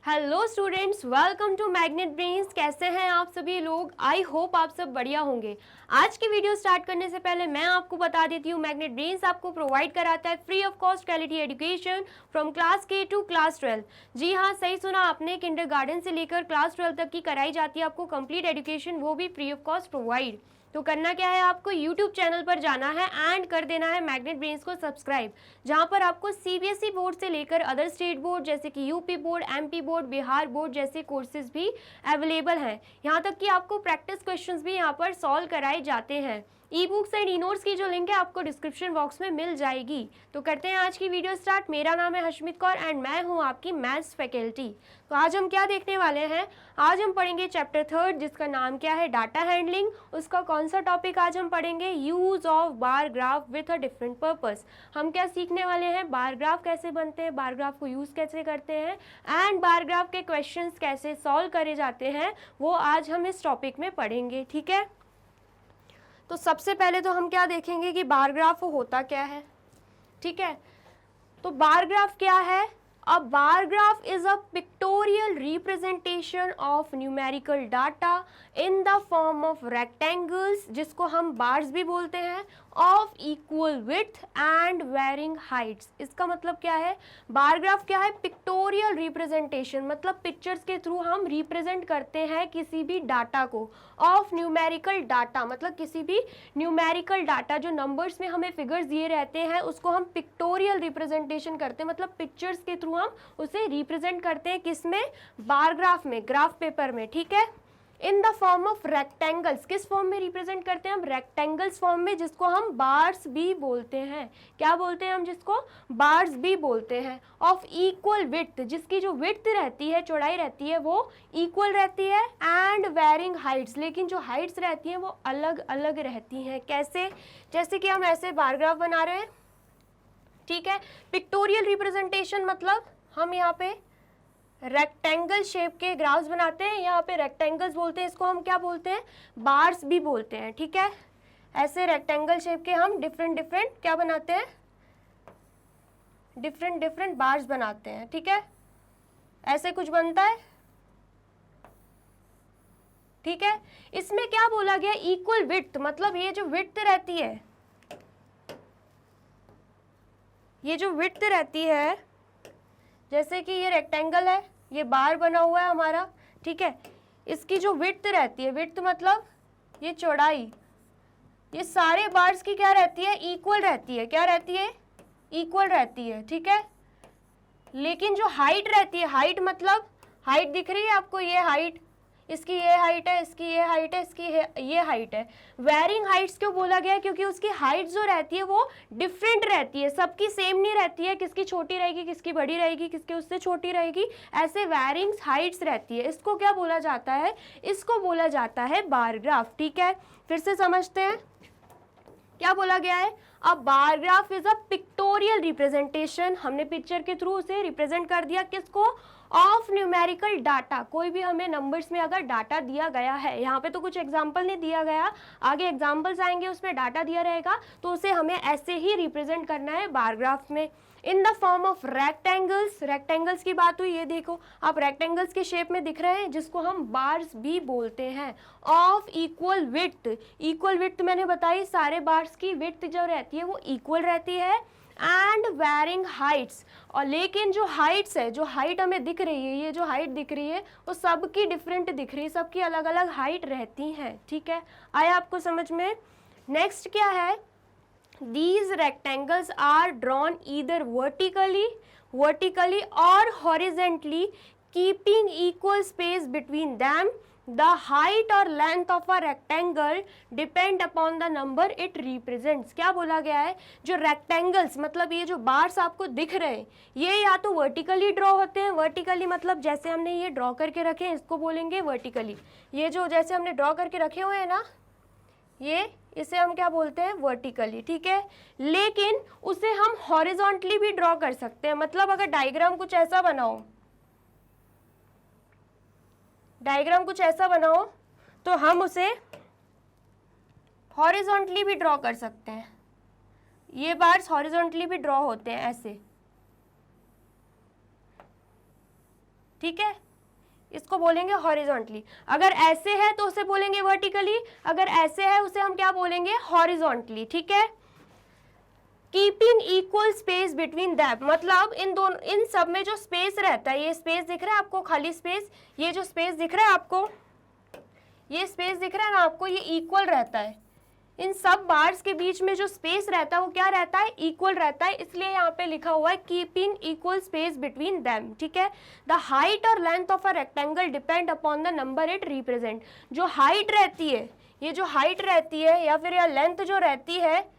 Hello students, welcome to Magnet Brains. कैसे हैं आप सभी लोग? आई होप आप सब बढ़िया होंगे। आज की वीडियो स्टार्ट करने से पहले मैं आपको बता देती हूँ, मैग्नेट ब्रेन्स आपको प्रोवाइड कराता है free of cost quality education from class के टू क्लास 12। जी हाँ, सही सुना आपने, किंडरगार्टन से लेकर क्लास 12 तक की कराई जाती है आपको कंप्लीट एजुकेशन, वो भी फ्री ऑफ कॉस्ट प्रोवाइड। तो करना क्या है, आपको YouTube चैनल पर जाना है एंड कर देना है मैग्नेट ब्रेन्स को सब्सक्राइब, जहां पर आपको CBSE बोर्ड से लेकर अदर स्टेट बोर्ड जैसे कि UP board, MP board, Bihar board जैसे कोर्सेज भी अवेलेबल हैं। यहां तक कि आपको प्रैक्टिस क्वेश्चंस भी यहां पर सॉल्व कराए जाते हैं। E books and e notes की जो लिंक है आपको डिस्क्रिप्शन बॉक्स में मिल जाएगी। तो करते हैं आज की वीडियो स्टार्ट। मेरा नाम है हशमीत कौर एंड मैं हूं आपकी मैथ्स फैकल्टी। तो आज हम क्या देखने वाले हैं, आज हम पढ़ेंगे चैप्टर 3 जिसका नाम क्या है, डाटा हैंडलिंग। उसका कौन सा टॉपिक आज हम पढ़ेंगे, use of bar graph with a different purpose. हम क्या सीखने वाले हैं, बार ग्राफ कैसे बनते हैं, बार ग्राफ को यूज कैसे करते हैं एंड बार ग्राफ के क्वेश्चंस कैसे सॉल्व करे जाते हैं, वो आज हम इस टॉपिक में पढ़ेंगे। ठीक है, तो सबसे पहले तो हम क्या देखेंगे कि बार ग्राफ होता क्या है। ठीक है, तो बार ग्राफ क्या है? A bar graph is a pictorial representation of numerical data in the form of rectangles, जिसको हम बार्स भी बोलते हैं, of equal width and varying heights. इसका मतलब क्या है, बार ग्राफ क्या है, पिक्टोरियल रिप्रेजेंटेशन, मतलब पिक्चर्स के थ्रू हम रिप्रेजेंट करते हैं किसी भी डाटा को। ऑफ न्यूमेरिकल डाटा मतलब किसी भी न्यूमेरिकल डाटा, जो नंबर्स में हमें फिगर्स दिए रहते हैं उसको हम पिक्टोरियल रिप्रेजेंटेशन करते हैं, मतलब पिक्चर्स के थ्रू हम उसे रिप्रेजेंट करते हैं, किसमें, बार ग्राफ में, ग्राफ पेपर में। ठीक है, इन द फॉर्म ऑफ रेक्टेंगल्स, किस फॉर्म में रिप्रेजेंट करते हैं हम, रेक्टेंगल्स फॉर्म में, जिसको हम बार्स भी बोलते हैं। क्या बोलते हैं हम, जिसको बार्स भी बोलते हैं। ऑफ इक्वल विड्थ, जिसकी जो विड्थ रहती है, चौड़ाई रहती है, वो इक्वल रहती है, एंड वेरिंग हाइट्स, लेकिन जो हाइट्स रहती हैं वो अलग अलग रहती हैं। कैसे, जैसे कि हम ऐसे बार ग्राफ बना रहे हैं। ठीक है, पिक्टोरियल रिप्रेजेंटेशन मतलब हम यहाँ पे रेक्टेंगल शेप के ग्राफ्स बनाते हैं, यहाँ पे रेक्टेंगल्स बोलते हैं, इसको हम क्या बोलते हैं, बार्स भी बोलते हैं। ठीक है, ऐसे रेक्टेंगल शेप के हम डिफरेंट डिफरेंट क्या बनाते हैं, डिफरेंट डिफरेंट बार्स बनाते हैं। ठीक है, ऐसे कुछ बनता है। ठीक है, इसमें क्या बोला गया, इक्वल विड्थ, मतलब ये जो विड्थ रहती है, ये जो विड्थ रहती है, जैसे कि ये रेक्टेंगल है, ये बार बना हुआ है हमारा। ठीक है, इसकी जो विड्थ रहती है, विड्थ मतलब ये चौड़ाई, ये सारे बार्स की क्या रहती है, इक्वल रहती है। क्या रहती है, इक्वल रहती है। ठीक है, लेकिन जो हाइट रहती है, हाइट मतलब हाइट दिख रही है आपको, ये हाइट, इसकी ये हाइट है, इसकी ये हाइट है, इसकी ये हाइट है। वेरिंग हाइट्स क्यों बोला गया है, क्योंकि उसकी हाइट जो रहती है वो डिफरेंट रहती है, सबकी सेम नहीं रहती है, किसकी छोटी रहेगी, किसकी बड़ी रहेगी, किसकी उससे छोटी रहेगी, ऐसे वेरिंग हाइट्स रहती है। इसको क्या बोला जाता है, इसको बोला जाता है बार ग्राफ। ठीक है, फिर से समझते हैं क्या बोला गया है। अब बार graph is a pictorial representation, हमने पिक्चर के थ्रू उसे रिप्रेजेंट कर दिया, किसको, ऑफ न्यूमेरिकल डाटा। कोई भी हमें नंबर्स में अगर डाटा दिया गया है, यहाँ पे तो कुछ एग्जाम्पल नहीं दिया गया, आगे एग्जाम्पल्स आएंगे उसमें डाटा दिया रहेगा, तो उसे हमें ऐसे ही रिप्रेजेंट करना है बार ग्राफ में, इन the form of rectangles. Rectangles की बात हुई, ये देखो आप रेक्टेंगल्स के शेप में दिख रहे हैं, जिसको हम बार्स भी बोलते हैं। Of equal width, equal width मैंने बताई, सारे बार्स की विड्थ जो रहती है वो इक्वल रहती है, एंड वेरिंग हाइट्स। और लेकिन जो हाइट्स है, जो हाइट हमें दिख रही है, ये जो हाइट दिख रही है वो सबकी डिफरेंट दिख रही है, सबकी अलग अलग हाइट रहती हैं। ठीक है, आया आपको समझ में। नेक्स्ट क्या है, these rectangles are drawn either vertically or horizontally, keeping equal space between them. The height or length of a rectangle depend upon the number it represents. क्या बोला गया है, जो रेक्टेंगल्स मतलब ये जो बार्स आपको दिख रहे हैं, ये या तो वर्टिकली ड्रॉ होते हैं, वर्टिकली मतलब जैसे हमने ये ड्रॉ करके रखे हैं इसको बोलेंगे वर्टिकली, ये जो जैसे हमने ड्रॉ करके रखे हुए हैं ना, ये इसे हम क्या बोलते हैं, वर्टिकली। ठीक है, लेकिन उसे हम हॉरिजॉन्टली भी ड्रॉ कर सकते हैं, मतलब अगर डायग्राम कुछ ऐसा बनाओ, डायग्राम कुछ ऐसा बनाओ तो हम उसे हॉरिजॉन्टली भी ड्रॉ कर सकते हैं। ये बार्स हॉरिजॉन्टली भी ड्रॉ होते हैं ऐसे। ठीक है, इसको बोलेंगे हॉरिजॉन्टली। अगर ऐसे है तो उसे बोलेंगे वर्टिकली, अगर ऐसे है उसे हम क्या बोलेंगे, हॉरिजॉन्टली। ठीक है, keeping equal space between them, मतलब इन सब में जो स्पेस रहता है, ये स्पेस दिख रहा है आपको, खाली स्पेस, ये जो स्पेस दिख रहा है आपको, ये स्पेस दिख रहा है ना आपको, ये इक्वल रहता है। इन सब बार्स के बीच में जो स्पेस रहता है वो क्या रहता है, इक्वल रहता है, इसलिए यहाँ पे लिखा हुआ है keeping equal space between them. ठीक है, द हाइट और length of a rectangle depend upon the number it represent. जो हाइट रहती है, ये जो हाइट रहती है या फिर यह लेंथ जो रहती है,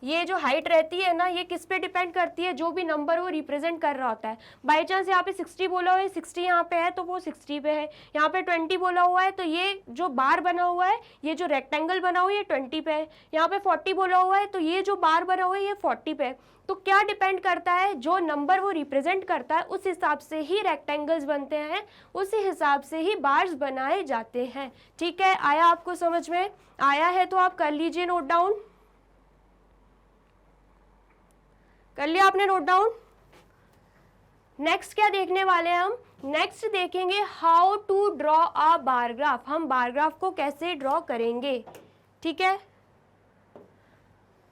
ये जो हाइट रहती है ना, ये किस पे डिपेंड करती है, जो भी नंबर वो रिप्रेजेंट कर रहा होता है। बाई चांस यहाँ पे 60 बोला हुआ है, 60 यहाँ पे है तो वो 60 पे है, यहाँ पे 20 बोला हुआ है तो ये जो बार बना हुआ है, ये जो रेक्टेंगल बना हुआ है, ये 20 पे है। यहाँ पे 40 बोला हुआ है तो ये जो बार बना हुआ है ये 40 पे है। तो क्या डिपेंड करता है, जो नंबर वो रिप्रेजेंट करता है उस हिसाब से ही रेक्टेंगल्स बनते हैं, उसी हिसाब से ही बार्स बनाए जाते हैं। ठीक है, आया आपको समझ में? आया है तो आप कर लीजिए नोट डाउन। कर लिया आपने नोट डाउन? नेक्स्ट क्या देखने वाले हैं हम? नेक्स्ट देखेंगे how to draw a bar graph. हम बार ग्राफ को कैसे ड्रॉ करेंगे। ठीक है,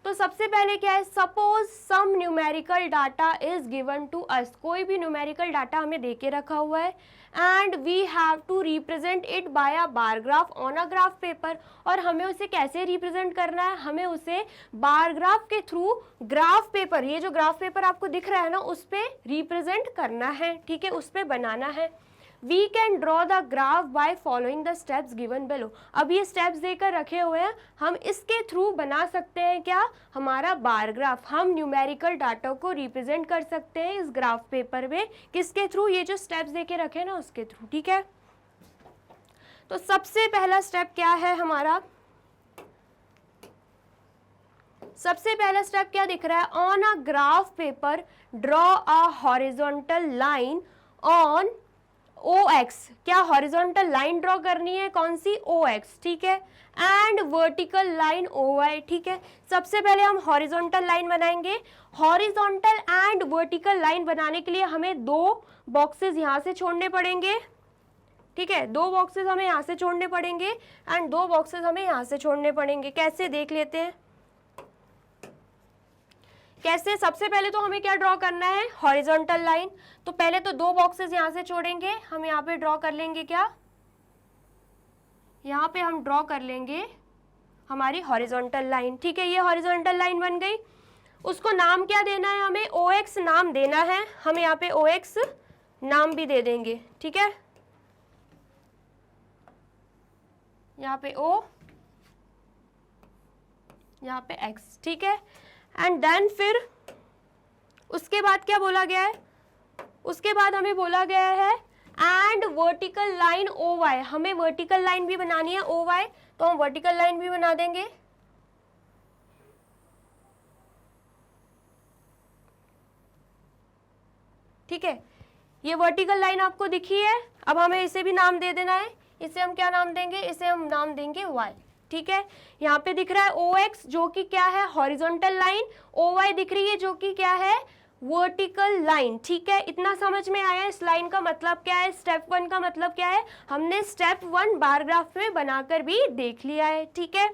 तो सबसे पहले क्या है, suppose some numerical data is given to us. कोई भी न्यूमेरिकल डाटा हमें देके रखा हुआ है and we have to represent it by a bar graph on a graph paper. और हमें उसे कैसे रिप्रेजेंट करना है, हमें उसे बार ग्राफ के थ्रू ग्राफ पेपर, ये जो ग्राफ पेपर आपको दिख रहा है ना, उस पर रिप्रेजेंट करना है। ठीक है, उस पर बनाना है। We can draw the graph by following the steps given below. अब ये स्टेप्स देकर रखे हुए हैं, हम इसके थ्रू बना सकते हैं क्या, हमारा बार ग्राफ। हम न्यूमेरिकल डाटा को रिप्रेजेंट कर सकते हैं इस ग्राफ पेपर में, किसके थ्रू, ये जो स्टेप्स देके रखे ना उसके थ्रू। ठीक है, तो सबसे पहला स्टेप क्या है हमारा, सबसे पहला स्टेप क्या दिख रहा है, on a graph paper draw a horizontal line on OX। क्या हॉरिजॉन्टल लाइन ड्रॉ करनी है, कौन सी, OX। ठीक है, एंड वर्टिकल लाइन OY। ठीक है, सबसे पहले हम हॉरिजॉन्टल लाइन बनाएंगे। हॉरिजॉन्टल एंड वर्टिकल लाइन बनाने के लिए हमें दो बॉक्सेस यहाँ से छोड़ने पड़ेंगे। ठीक है, दो बॉक्सेस हमें यहाँ से छोड़ने पड़ेंगे एंड दो बॉक्सेस हमें यहाँ से छोड़ने पड़ेंगे। कैसे, देख लेते हैं कैसे। सबसे पहले तो हमें क्या ड्रॉ करना है, हॉरिजॉन्टल लाइन। तो पहले तो दो बॉक्सेस यहाँ से छोड़ेंगे, हम यहाँ पे ड्रॉ कर लेंगे क्या, यहाँ पे हम ड्रॉ कर लेंगे हमारी हॉरिजॉन्टल लाइन। ठीक है, ये हॉरिजॉन्टल लाइन बन गई। उसको नाम क्या देना है, हमें OX नाम देना है। हम यहाँ पे OX नाम भी दे देंगे। ठीक है, यहाँ पे O, यहाँ पे X। ठीक है, एंड देन फिर उसके बाद क्या बोला गया है, उसके बाद हमें बोला गया है एंड वर्टिकल लाइन OY। हमें वर्टिकल लाइन भी बनानी है OY, तो हम वर्टिकल लाइन भी बना देंगे। ठीक है, ये वर्टिकल लाइन आपको दिखी है। अब हमें इसे भी नाम दे देना है। इसे हम क्या नाम देंगे, इसे हम नाम देंगे Y। ठीक है, यहाँ पे दिख रहा है OX जो कि क्या है, हॉरिजॉन्टल लाइन। OY दिख रही है जो कि क्या है, वर्टिकल लाइन। ठीक है, इतना समझ में आया इस लाइन का मतलब क्या है, स्टेप 1 का मतलब क्या है, हमने स्टेप 1 बार ग्राफ में बनाकर भी देख लिया है। ठीक है,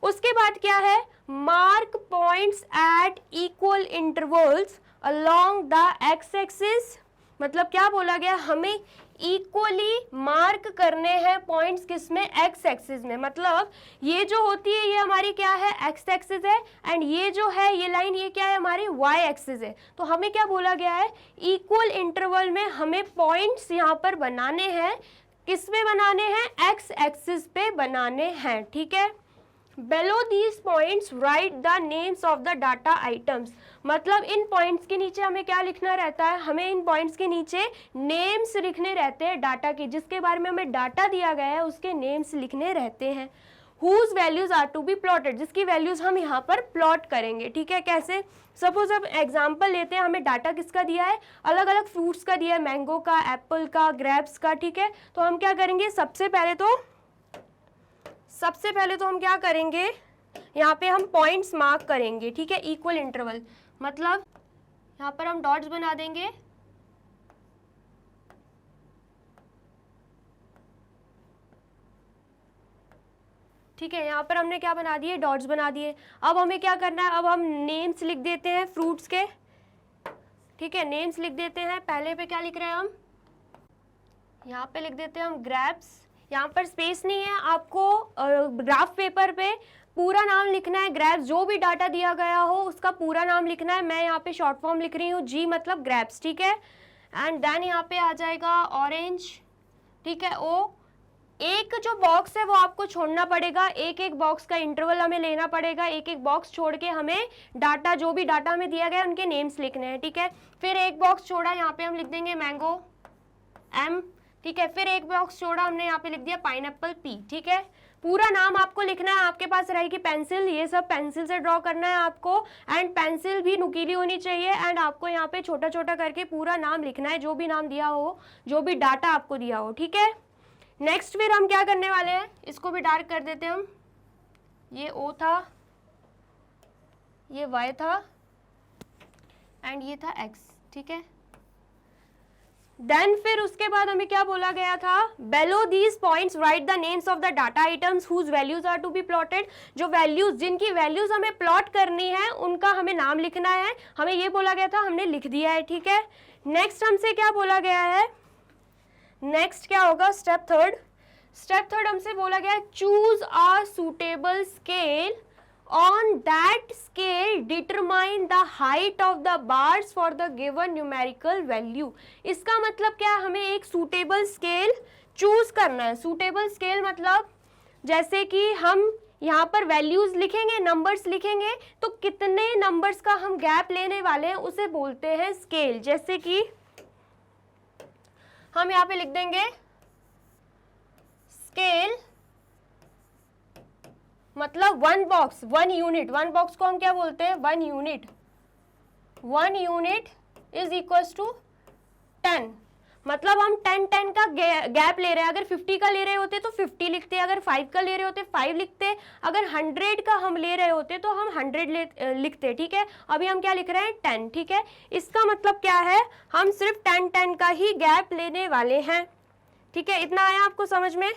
उसके बाद क्या है, mark points at equal intervals along the x axis. मतलब क्या बोला गया, हमें इक्वली मार्क करने हैं पॉइंट्स, किसमें, एक्स एक्सिस में। मतलब ये जो होती है ये हमारी क्या है, एक्स एक्सिस है, एंड ये जो है ये लाइन ये क्या है, हमारी वाई एक्सिस है। तो हमें क्या बोला गया है, इक्वल इंटरवल में हमें पॉइंट्स यहाँ पर बनाने हैं, किस पे बनाने हैं, एक्स एक्सिस पे बनाने हैं। ठीक है, below these points write the names of the data items. मतलब इन पॉइंट्स के नीचे हमें क्या लिखना रहता है, हमें इन पॉइंट्स के नीचे नेम्स लिखने रहते हैं डाटा के, जिसके बारे में हमें डाटा दिया गया है उसके नेम्स लिखने रहते हैं। Whose values are to be plotted, जिसकी वैल्यूज हम यहाँ पर प्लॉट करेंगे। ठीक है, कैसे, सपोज अब एग्जाम्पल लेते हैं, हमें डाटा किसका दिया है, अलग अलग फ्रूट्स का दिया है, मैंगो का, एप्पल का, ग्रेप्स का। ठीक है, तो हम क्या करेंगे, सबसे पहले तो हम क्या करेंगे, यहाँ पे हम पॉइंट्स मार्क करेंगे। ठीक है, इक्वल इंटरवल, मतलब यहाँ पर हम डॉट्स बना देंगे ठीक है, यहाँ पर हमने क्या बना दिए, डॉट्स बना दिए। अब हमें क्या करना है, अब हम नेम्स लिख देते हैं फ्रूट्स के। ठीक है, नेम्स लिख देते हैं। पहले पे क्या लिख रहे हैं हम, यहाँ पे लिख देते हैं हम ग्रेप्स। यहाँ पर स्पेस नहीं है, आपको ग्राफ पेपर पे पूरा नाम लिखना है। ग्रेप्स जो भी डाटा दिया गया हो उसका पूरा नाम लिखना है। मैं यहाँ पे शॉर्ट फॉर्म लिख रही हूँ, जी मतलब ग्रेप्स। ठीक है, एंड देन यहाँ पे आ जाएगा ऑरेंज। ठीक है, ओ एक जो बॉक्स है वो आपको छोड़ना पड़ेगा, एक एक बॉक्स का इंटरवल हमें लेना पड़ेगा। एक एक बॉक्स छोड़ के हमें डाटा, जो भी डाटा हमें दिया गया है उनके नेम्स लिखने हैं। ठीक है, फिर एक बॉक्स छोड़ा, यहाँ पे हम लिख देंगे मैंगो एम। ठीक है, फिर एक बॉक्स छोड़ा, हमने यहाँ पे लिख दिया पाइनएप्पल पी। ठीक है, पूरा नाम आपको लिखना है। आपके पास रहेगी पेंसिल, ये सब पेंसिल से ड्रॉ करना है आपको, एंड पेंसिल भी नुकीली होनी चाहिए। एंड आपको यहाँ पे छोटा छोटा करके पूरा नाम लिखना है, जो भी नाम दिया हो, जो भी डाटा आपको दिया हो। ठीक है, नेक्स्ट फिर हम क्या करने वाले हैं, इसको भी डार्क कर देते हैं हम। ये ओ था, ये वाई था, एंड ये था एक्स। ठीक है, देन फिर उसके बाद हमें क्या बोला गया था, below these points write the names of the data items whose values are to be plotted. जो वैल्यूज, जिनकी वैल्यूज हमें प्लॉट करनी है उनका हमें नाम लिखना है। हमें ये बोला गया था, हमने लिख दिया है। ठीक है, नेक्स्ट हमसे क्या बोला गया है, नेक्स्ट क्या होगा, स्टेप थर्ड। स्टेप थर्ड हमसे बोला गया choose a suitable scale, on that scale determine the height of the bars for the given numerical value. इसका मतलब क्या है, हमें एक सूटेबल स्केल चूज करना है। सूटेबल स्केल मतलब जैसे कि हम यहाँ पर वैल्यूज लिखेंगे, नंबर्स लिखेंगे, तो कितने नंबर्स का हम गैप लेने वाले हैं उसे बोलते हैं स्केल। जैसे कि हम यहाँ पे लिख देंगे स्केल मतलब one box, one unit. One box को हम क्या बोलते हैं, one unit. One unit is equals to 10। मतलब हम 10 का गैप ले रहे हैं। अगर 50 का ले रहे होते तो 50 लिखते, अगर 5 का ले रहे होते 5 लिखते, अगर 100 का हम ले रहे होते तो हम 100 लिखते। ठीक है, अभी हम क्या लिख रहे हैं, 10। ठीक है, इसका मतलब क्या है, हम सिर्फ 10 का ही गैप लेने वाले हैं। ठीक है, इतना आया आपको समझ में।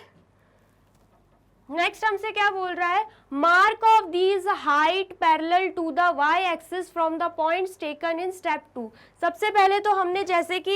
नेक्स्ट हमसे क्या बोल रहा है, mark off these height parallel to the Y axis from the points taken in step 2। सबसे पहले तो हमने जैसे कि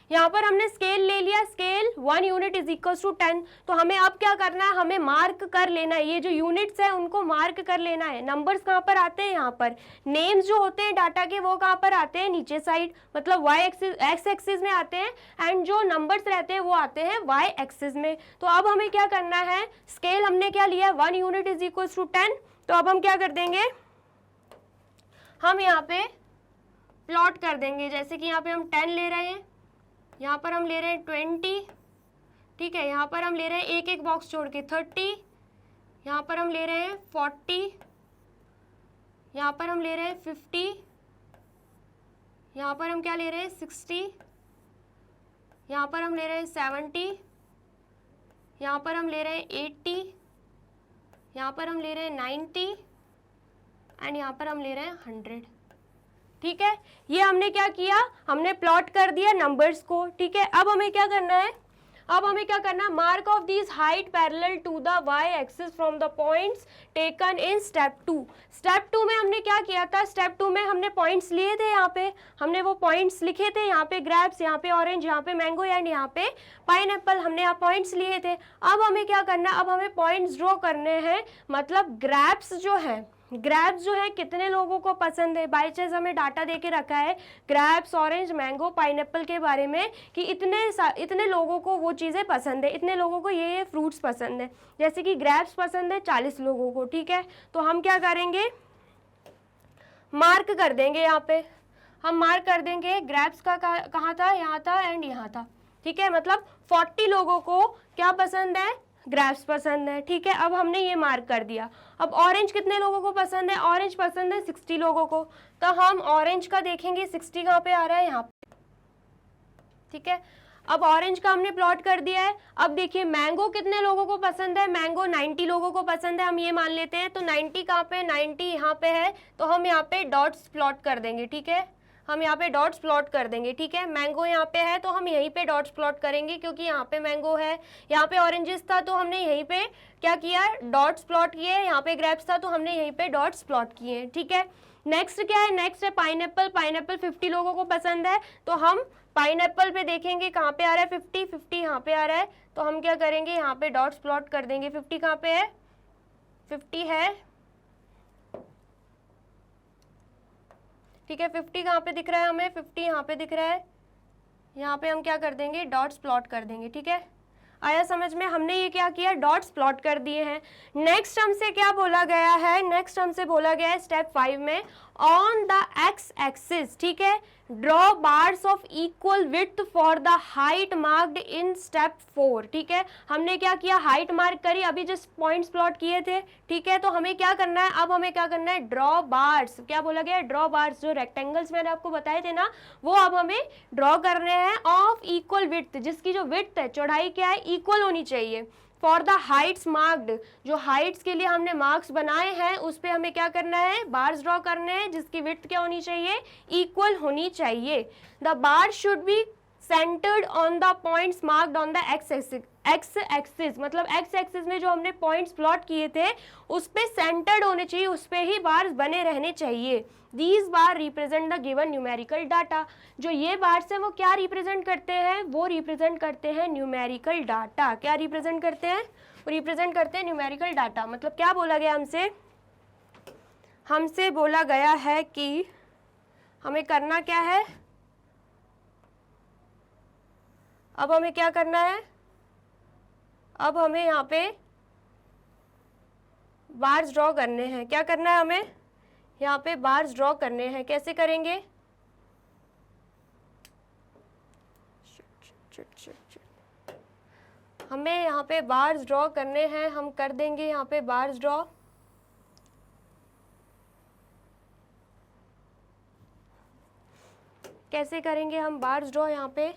यहाँ पर हमने स्केल ले लिया, scale 1 unit is equal to 10। तो हमें अब क्या करना है, हमें मार्क कर लेना है। ये जो यूनिट्स है उनको मार्क कर लेना है। नंबर्स कहाँ पर आते हैं, यहाँ पर। नेम्स जो होते हैं डाटा के वो कहाँ पर आते हैं, नीचे साइड, मतलब वाई एक्सिस, एक्स एक्सिस में आते हैं, एंड जो नंबर्स रहते हैं वो आते हैं वाई एक्सिस में। तो अब हमें क्या करना है, स्केल हमने क्या लिया, 1 यूनिट इज इक्वल टू 10। तो अब हम क्या कर देंगे, हम यहाँ पे प्लॉट कर देंगे। जैसे कि यहाँ पे हम 10 ले रहे हैं, यहाँ पर हम ले रहे हैं 20। ठीक है, यहाँ पर हम ले रहे हैं एक एक बॉक्स छोड़ के 30, यहाँ पर हम ले रहे हैं 40, यहाँ पर हम ले रहे हैं 50, यहाँ पर हम क्या ले रहे हैं 60, यहाँ पर हम ले रहे हैं 70, यहाँ पर हम ले रहे हैं 80, यहाँ पर हम ले रहे हैं 90, एंड यहाँ पर हम ले रहे हैं 100। ठीक है, ये हमने क्या किया, हमने प्लॉट कर दिया नंबर्स को। ठीक है, अब हमें क्या करना है, अब हमें क्या करना है, mark off this height parallel to the Y axis from the points taken in step 2। Step 2 में हमने क्या किया था, स्टेप 2 में हमने पॉइंट्स लिए थे। यहाँ पे हमने वो पॉइंट्स लिखे थे, यहाँ पे ग्रेप्स, यहाँ पे ऑरेंज, यहाँ पे मैंगो, एंड यहाँ पे पाइनएप्पल, हमने यहाँ पॉइंट्स लिए थे। अब हमें क्या करना है, अब हमें पॉइंट्स ड्रॉ करने हैं। मतलब ग्रेप्स जो है, ग्रेप्स जो है कितने लोगों को पसंद है। बाई चांस हमें डाटा दे के रखा है ग्रेप्स, ऑरेंज, मैंगो, पाइनएप्पल के बारे में कि इतने लोगों को वो चीज़ें पसंद है, इतने लोगों को ये फ्रूट्स पसंद है। जैसे कि ग्रेप्स पसंद है 40 लोगों को। ठीक है, तो हम क्या करेंगे, मार्क कर देंगे। यहाँ पे हम मार्क कर देंगे ग्रेप्स का कहाँ था, यहाँ था एंड यहाँ था। ठीक है, मतलब 40 लोगों को क्या पसंद है, ग्रेप्स पसंद है। ठीक है, अब हमने ये मार्क कर दिया। अब ऑरेंज कितने लोगों को पसंद है, ऑरेंज पसंद है 60 लोगों को। तो हम ऑरेंज का देखेंगे 60 कहाँ पे आ रहा है, यहाँ पे। ठीक है, अब ऑरेंज का हमने प्लॉट कर दिया है। अब देखिए मैंगो कितने लोगों को पसंद है, मैंगो 90 लोगों को पसंद है, हम ये मान लेते हैं। तो 90 कहाँ पे, 90 यहाँ पे है, तो हम यहाँ पे डॉट्स प्लॉट कर देंगे। ठीक है, हम यहाँ पे डॉट्स प्लॉट कर देंगे, ठीक है। मैंगो यहाँ पे है तो हम यहीं पे डॉट्स प्लॉट करेंगे क्योंकि यहाँ पे मैंगो है। यहाँ पे ऑरेंजेस था तो हमने यहीं पे क्या किया, डॉट्स प्लॉट किए। यहाँ पे ग्रेप्स था तो हमने यहीं पे डॉट्स प्लॉट किए, ठीक है। नेक्स्ट क्या है, नेक्स्ट है पाइनएप्पल। पाइनएप्पल 50 लोगों को पसंद है तो हम पाइनएप्पल पे देखेंगे कहाँ पे आ रहा है 50, 50 यहाँ पे आ रहा है तो हम क्या करेंगे, यहाँ पे डॉट्स प्लॉट कर देंगे। 50 कहाँ पे है, 50 है, ठीक है। 50 कहाँ पे दिख रहा है हमें, 50 यहाँ पे दिख रहा है, यहाँ पे हम क्या कर देंगे, डॉट्स प्लॉट कर देंगे, ठीक है। आया समझ में, हमने ये क्या किया, डॉट्स प्लॉट कर दिए हैं। नेक्स्ट हमसे क्या बोला गया है, नेक्स्ट हमसे बोला गया है स्टेप 5 में ऑन द एक्स एक्सिस, ठीक है, draw bars of equal width for the height marked in step 4, ठीक है। हमने क्या किया, हाइट मार्क करी, अभी जस्ट पॉइंट्स प्लॉट किए थे, ठीक है। तो हमें क्या करना है, अब हमें क्या करना है, ड्रॉ बार्स, क्या बोला गया है, ड्रॉ बार्स, जो रेक्टेंगल्स मैंने आपको बताए थे ना, वो अब हमें ड्रॉ करने हैं ऑफ इक्वल विड्थ, जिसकी जो विड्थ है, चौड़ाई क्या है, इक्वल होनी चाहिए। फॉर द हाइट्स मार्क्ड, जो हाइट्स के लिए हमने मार्क्स बनाए हैं उस पे हमें क्या करना है, बार्स ड्रॉ करने हैं जिसकी विड्थ क्या होनी चाहिए, इक्वल होनी चाहिए। The bar should be centred on the points marked on the x axis, मतलब एक्स एक्सिस में जो हमने पॉइंट्स प्लॉट किए थे उस पे सेंटर्ड होने चाहिए, उस पे ही बार्स बने रहने चाहिए। These bar represent the given numerical data, जो ये बार्स हैं वो क्या रिप्रेजेंट करते हैं, वो रिप्रेजेंट करते हैं न्यूमेरिकल डाटा। क्या रिप्रेजेंट करते हैं, वो रिप्रेजेंट करते हैं न्यूमेरिकल डाटा। मतलब क्या बोला गया हमसे, हमसे बोला गया है कि हमें करना क्या है, अब हमें क्या करना है, अब हमें यहाँ पे बार्स ड्रॉ करने हैं। क्या करना है हमें, यहाँ पे बार्स ड्रॉ करने हैं। कैसे करेंगे, हमें यहाँ पे बार्स ड्रॉ करने हैं, हम कर देंगे यहाँ पे बार्स ड्रॉ। कैसे करेंगे हम बार्स ड्रॉ, यहाँ पे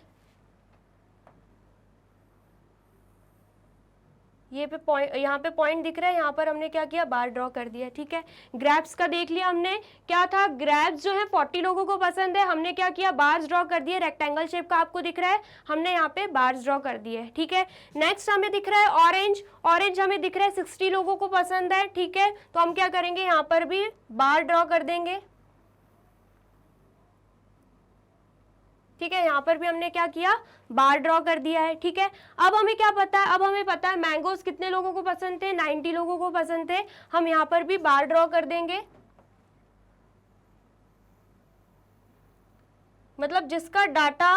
ये पे पॉइंट, यहाँ पे पॉइंट दिख रहा है, यहाँ पर हमने क्या किया, बार ड्रॉ कर दिया, ठीक है। ग्रैप्स का देख लिया हमने, क्या था, ग्रैप्स जो है 40 लोगों को पसंद है, हमने क्या किया, बार्स ड्रॉ कर दिए। रेक्टेंगल शेप का आपको दिख रहा है, हमने यहाँ पे बार्स ड्रॉ कर दिए, ठीक है। नेक्स्ट हमें दिख रहा है ऑरेंज, ऑरेंज हमें दिख रहा है 60 लोगों को पसंद है, ठीक है। तो हम क्या करेंगे, यहाँ पर भी बार ड्रॉ कर देंगे, ठीक है। यहाँ पर भी हमने क्या किया, बार ड्रॉ कर दिया है, ठीक है। अब हमें क्या पता है, अब हमें पता है मैंगोज कितने लोगों को पसंद थे, 90 लोगों को पसंद थे, हम यहाँ पर भी बार ड्रॉ कर देंगे। मतलब जिसका डाटा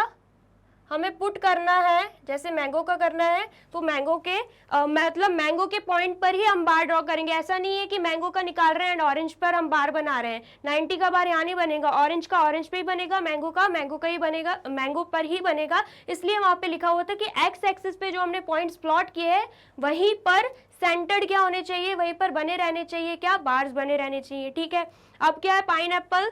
हमें पुट करना है, जैसे मैंगो का करना है तो मैंगो के मतलब मैंगो के पॉइंट पर ही हम बार ड्रॉ करेंगे। ऐसा नहीं है कि मैंगो का निकाल रहे हैं एंड ऑरेंज पर हम बार बना रहे हैं। 90 का बार यहाँ नहीं बनेगा, ऑरेंज का ऑरेंज पे ही बनेगा, मैंगो का मैंगो का ही बनेगा, मैंगो पर ही बनेगा। इसलिए वहाँ पे लिखा हुआ था कि एक्स एक्सिस पे जो हमने पॉइंट्स प्लॉट किए हैं वहीं पर सेंटर्ड क्या होने चाहिए, वहीं पर बने रहने चाहिए, क्या, बार्स बने रहने चाहिए, ठीक है। अब क्या है, पाइनएप्पल,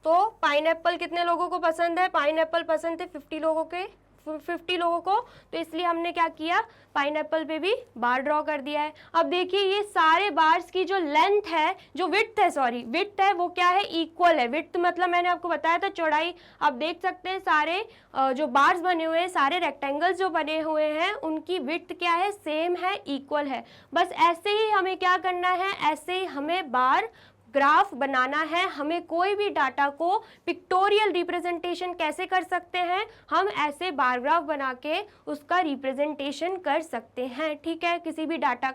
तो पाइनएप्पल कितने लोगों को पसंद है, पाइनएप्पल पसंद थे 50 लोगों के, 50 लोगों को, तो इसलिए हमने क्या किया, पाइनएप्पल पे भी बार ड्रॉ कर दिया है। अब देखिए ये सारे बार्स की जो लेंथ है, जो विड्थ है, सॉरी विड्थ है, वो क्या है, इक्वल है। विड्थ मतलब मैंने आपको बताया था चौड़ाई। आप देख सकते हैं सारे जो बार्स बने हुए हैं, सारे रेक्टेंगल्स जो बने हुए हैं उनकी विड्थ क्या है, सेम है, इक्वल है। बस ऐसे ही हमें क्या करना है, ऐसे ही हमें बार ग्राफ बनाना है। हमें कोई भी डाटा को पिक्टोरियल रिप्रेजेंटेशन कैसे कर सकते हैं, हम ऐसे बार ग्राफ बना के उसका रिप्रेजेंटेशन कर सकते हैं, ठीक है। किसी भी डाटा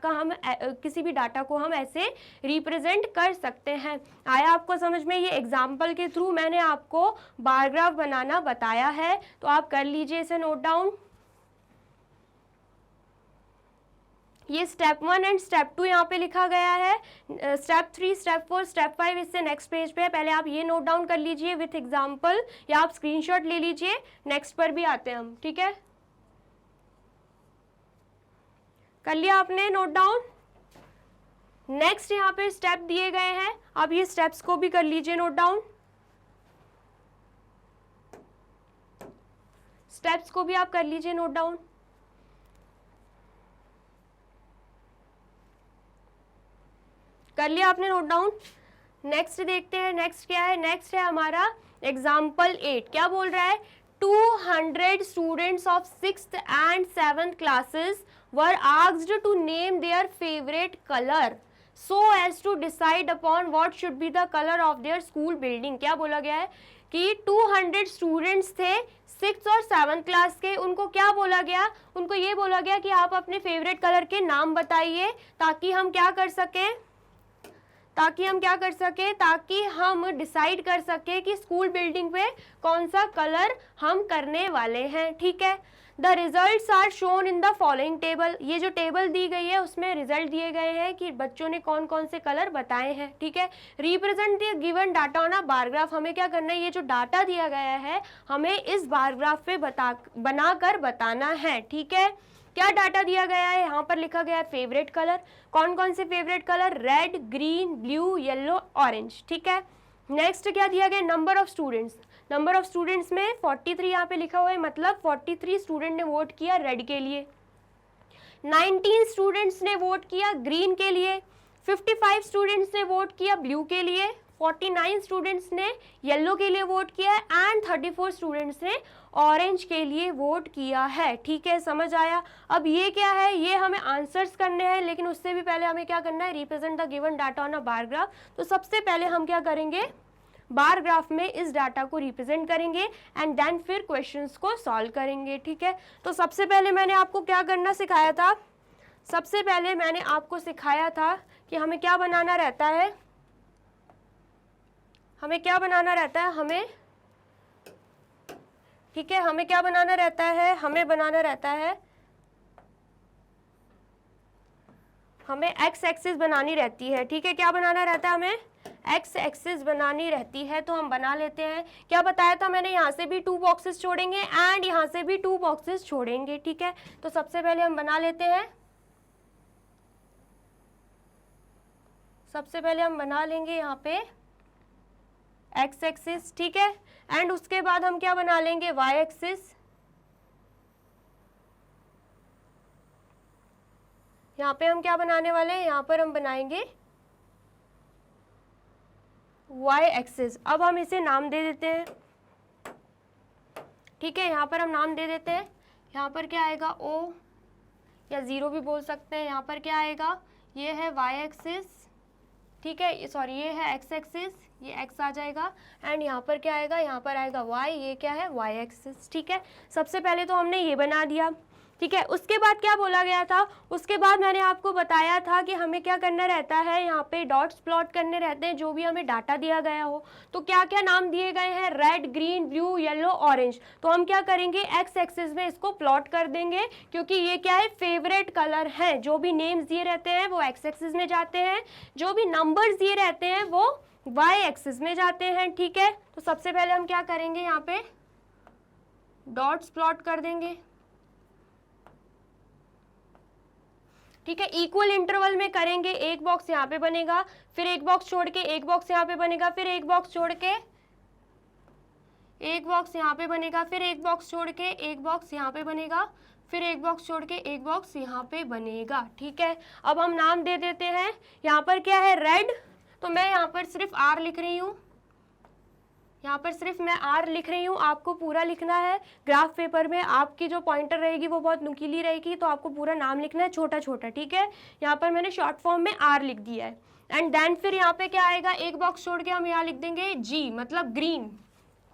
को हम ऐसे रिप्रेजेंट कर सकते हैं। आया आपको समझ में, ये एग्जाम्पल के थ्रू मैंने आपको बार ग्राफ बनाना बताया है, तो आप कर लीजिए इसे नोट डाउन। ये स्टेप 1 एंड स्टेप 2 यहाँ पे लिखा गया है, स्टेप 3, स्टेप 4, स्टेप 5 इससे नेक्स्ट पेज पे है। पहले आप ये नोट डाउन कर लीजिए विथ एग्जांपल, या आप स्क्रीनशॉट ले लीजिए, नेक्स्ट पर भी आते हैं हम, ठीक है। कर लिया आपने नोट डाउन। नेक्स्ट यहाँ पे स्टेप दिए गए हैं, आप ये स्टेप्स को भी कर लीजिए नोट डाउन, स्टेप्स को भी आप कर लीजिए नोट डाउन। कर लिया आपने नोट डाउन। नेक्स्ट देखते हैं, नेक्स्ट क्या है, नेक्स्ट है हमारा एग्जाम्पल 8। क्या बोल रहा है, 200 students of 6th and 7th classes were asked to name their favorite color so as to decide upon what should be the color of their school building। क्या बोला गया है कि 200 स्टूडेंट्स थे 6th और 7th क्लास के, उनको क्या बोला गया, उनको ये बोला गया कि आप अपने फेवरेट कलर के नाम बताइए ताकि हम क्या कर सकें, ताकि हम डिसाइड कर सके कि स्कूल बिल्डिंग पे कौन सा कलर हम करने वाले हैं। ठीक है, the results are shown in the following table. ये जो टेबल दी गई है उसमें रिजल्ट दिए गए हैं कि बच्चों ने कौन कौन से कलर बताए हैं। ठीक है, represent the given data on a bar graph. हमें क्या करना है, ये जो डाटा दिया गया है हमें इस बार ग्राफ पे बनाकर बताना है। ठीक है, क्या डाटा दिया गया है, यहाँ पर लिखा गया है फेवरेट कलर। कौन कौन से favourite colour, red, green, blue, yellow, orange. ठीक है, नेक्स्ट क्या दिया गया, number of students. Number of students में 43 यहाँ पे लिखा हुआ है, मतलब 43 स्टूडेंट ने वोट किया रेड के लिए, 19 स्टूडेंट्स ने वोट किया ग्रीन के लिए, 55 स्टूडेंट्स ने वोट किया ब्लू के लिए, 49 स्टूडेंट्स ने येलो के लिए वोट किया है एंड 34 स्टूडेंट्स ने ऑरेंज के लिए वोट किया है। ठीक है, समझ आया। अब ये क्या है, ये हमें आंसर्स करने हैं, लेकिन उससे भी पहले हमें क्या करना है, represent the given data on a bar graph. तो सबसे पहले हम क्या करेंगे, बार ग्राफ में इस डाटा को रिप्रेजेंट करेंगे एंड देन फिर क्वेश्चंस को सॉल्व करेंगे। ठीक है, तो सबसे पहले मैंने आपको क्या करना सिखाया था, सबसे पहले मैंने आपको सिखाया था कि हमें क्या बनाना रहता है, हमें क्या बनाना रहता है, हमें, ठीक है, हमें क्या बनाना रहता है, हमें बनाना रहता है, हमें एक्स एक्सिस बनानी रहती है। ठीक है, क्या बनाना रहता है, हमें एक्स एक्सिस बनानी रहती है, तो हम बना लेते हैं। क्या बताया था मैंने, यहाँ से भी 2 बॉक्सेस छोड़ेंगे एंड यहाँ से भी 2 बॉक्सेस छोड़ेंगे। ठीक है, तो सबसे पहले हम बना लेते हैं, सबसे पहले हम बना लेंगे यहाँ पे एक्स एक्सिस। ठीक है, एंड उसके बाद हम क्या बना लेंगे, वाई एक्सिस। यहाँ पे हम क्या बनाने वाले हैं, यहाँ पर हम बनाएंगे वाई एक्सिस। अब हम इसे नाम दे देते हैं। ठीक है, यहाँ पर हम नाम दे देते हैं, यहाँ पर क्या आएगा, ओ या 0 भी बोल सकते हैं। यहाँ पर क्या आएगा, ये है वाई एक्सिस, ठीक है, सॉरी ये है एक्स एक्सिस, ये एक्स आ जाएगा एंड यहाँ पर क्या आएगा, यहाँ पर आएगा वाई, ये क्या है, वाई एक्सिस। ठीक है, सबसे पहले तो हमने ये बना दिया। ठीक है, उसके बाद क्या बोला गया था, उसके बाद मैंने आपको बताया था कि हमें क्या करना रहता है, यहाँ पे डॉट्स प्लॉट करने रहते हैं जो भी हमें डाटा दिया गया हो। तो क्या क्या नाम दिए गए हैं, red, green, blue, yellow, orange. तो हम क्या करेंगे, एक्स एक्सिस में इसको प्लॉट कर देंगे, क्योंकि ये क्या है, फेवरेट कलर हैं। जो भी नेम्स दिए रहते हैं वो एक्स एक्सिस में जाते हैं, जो भी नंबर्स दिए रहते हैं वो वाई एक्सिस में जाते हैं। ठीक है, तो सबसे पहले हम क्या करेंगे, यहाँ पे डॉट्स प्लॉट कर देंगे। ठीक है, इक्वल इंटरवल में करेंगे, एक बॉक्स यहाँ पे बनेगा, फिर एक बॉक्स छोड़ के एक बॉक्स यहाँ पे बनेगा, फिर एक बॉक्स छोड़ के एक बॉक्स यहाँ पे बनेगा, फिर एक बॉक्स छोड़ के एक बॉक्स यहाँ पे बनेगा, फिर एक बॉक्स छोड़ के एक बॉक्स यहाँ पे बनेगा। ठीक है, अब हम नाम दे देते हैं। यहाँ पर क्या है, रेड, तो मैं यहाँ पर सिर्फ आर लिख रही हूँ, यहाँ पर सिर्फ मैं आर लिख रही हूँ, आपको पूरा लिखना है। ग्राफ पेपर में आपकी जो पॉइंटर रहेगी वो बहुत नुकीली रहेगी, तो आपको पूरा नाम लिखना है छोटा छोटा। ठीक है, यहाँ पर मैंने शॉर्ट फॉर्म में आर लिख दिया है एंड देन फिर यहाँ पे क्या आएगा, एक बॉक्स छोड़ के हम यहाँ लिख देंगे जी, मतलब ग्रीन।